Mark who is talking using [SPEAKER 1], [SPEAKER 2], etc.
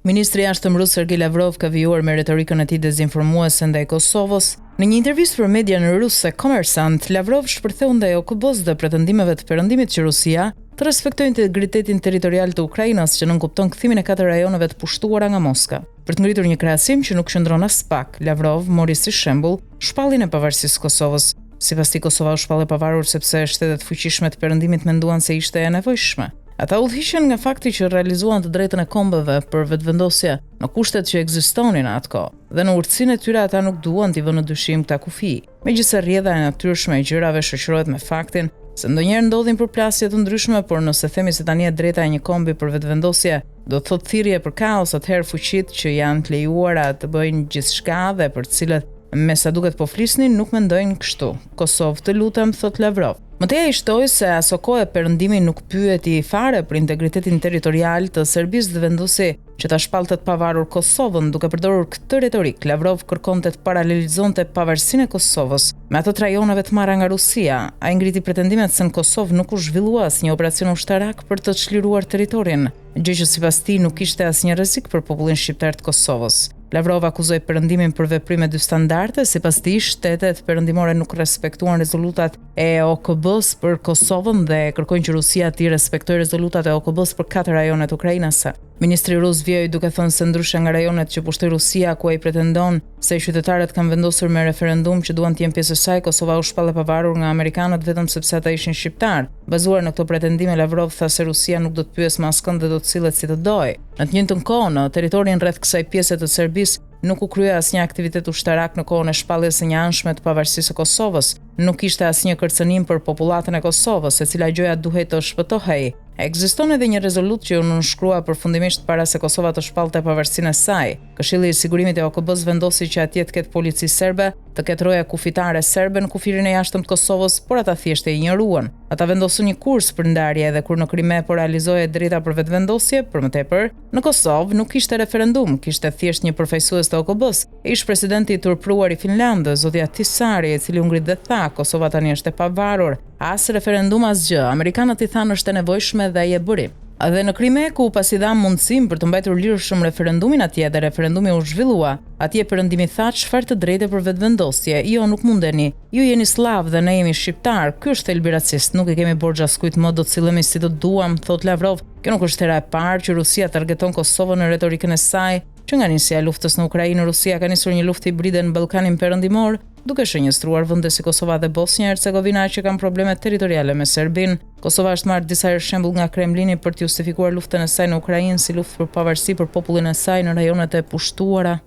[SPEAKER 1] Ministri i Jashtëm rus Sergej Lavrov ka vijuar me retorikën e tij dezinformuese ndaj Kosovës. Në një intervistë për median ruse Kommersant, Lavrov shpërtheu ndaj OKB-s dhe pretendimeve të Perëndimit që Rusia të respektojë integritetin territorial të Ukrainës, që nënkupton kthimin e 4 rajoneve të pushtuara nga Moska. Për të ngritur një krahasim që nuk qëndron as pak, Lavrov mori si shembull shpalljen e pavarësisë së Kosovës. Sipas tij, Kosova u shpall e pavarur sepse shtetet fuqishme të Perëndimit menduan se ishte e nevojshme. Ata udhëhiqen nga fakti që realizuan të drejtën e kombeve për vetëvendosje në kushtet që ekzistonin atë kohë, dhe në urtësinë e tyre ata nuk duan t'i vënë në dyshim këta kufi. Megjithëse rrjedha e natyrshme e gjërave shoqërohet me faktin se ndonjëherë ndodhin përplasje të ndryshme, por nëse themi se tani e drejta e një kombi për vetëvendosje do të thotë thirrje për kaos, atëherë fuqitë që janë të lejuara të bëjnë gjithçka dhe për të cilët me sa duket po flisnin nuk mendojnë kështu. Kosovë të lutem, thot Lavrov. Mëtej ai shtoi se aso kohë Perëndimi nuk pyeti fare për integritetin territorial të Serbisë dhe vendosi që ta shpallte të pavarur Kosovën. Duke përdorur këtë retorik, Lavrov kërkonte të paralelizonte pavarësinë e Kosovës me ato rajoneve të marra nga Rusia. Ai ngriti pretendimet se në Kosovë nuk u zhvillua asnjë operacion ushtarak për të çliruar territorin, gjë që sipas tij nuk kishte asnjë rrezik për popullin shqiptar të Kosovës. Lavrov akuzoi Perëndimin për veprime dy standarde. Sipas tij, shtetet perëndimore nuk respektuan rezolutat e OKB-s për Kosovën dhe kërkojnë që Rusia të respektojë rezolutat e OKB-s për 4 rajonet ukrainase. Ministri rus vjehoi duke thënë se ndryshe nga rajonet që pushtoi Rusia, ku ai pretendon se qytetarët kanë vendosur me referendum që duan të jenë pjesë e saj, Kosova u shpall e pavarur nga amerikanët vetëm sepse ata ishin shqiptar. Bazuar në këto pretendime, Lavrov tha se Rusia nuk do të pyes më askënd dhe do të sillet si të dojë. Në të njëjtën kohë, në territorin rreth kësaj pjese të Serbisë nuk u krye asnjë aktivitet ushtarak në kohën e shpalljes së një anshme të pavarësisë së Kosovës. Nuk kishte asnjë kërcënim për popullatën e Kosovës, e cila gjëja duhej të shpëtohej. Ekziston edhe një rezolutë që u nënshkrua përfundimisht para se Kosova të shpallte pavarësinë e saj. Këshilli i Sigurimit e OKB-s vendosi që atje të ketë polici serbe, të ketë roja kufitare serbe në kufirin e jashtëm të Kosovës, por ata thjesht e injoruan. Ata vendosën një kurs për ndarje dhe kur në Krime po realizohej drejta për vetvendosje, për më tepër, në Kosovë nuk kishte referendum, kishte thjesht një përfaqësues të OKB-s. Ish presidenti i turpruar i Finlandës, zotja Tisari, i cili u ngrit dhe tha, Kosova tani është e pavarur. As referendum as gjë. Amerikanët i thanë është e nevojshme dhe ai e bëri. Dhe në Krime, ku pasi dha mundësim për të mbajtur lirshëm referendumin atje dhe referendumi u zhvillua, atje Perëndimi tha çfarë të drejtë për vetvendosje. Jo, nuk mundeni. Ju jeni slav dhe ne jemi shqiptar. Ky është thelbi racist. Nuk e kemi borxh askujt më, do të sillemi si të duam, thot Lavrov. Kjo nuk është hera e parë që Rusia targeton Kosovën në retorikën e saj. Që nga nisja e luftës në Ukrainë, Rusia ka nisur një luftë hibride në Ballkanin Perëndimor, duke shënjestruar vende si Kosova dhe Bosnja-Hercegovina që kanë probleme territoriale me Serbinë. Kosova është marrë disa herë shembull nga Kremlini për të justifikuar luftën e saj në Ukrainë si luftë për pavarësi për popullin e saj në rajonet e pushtuara.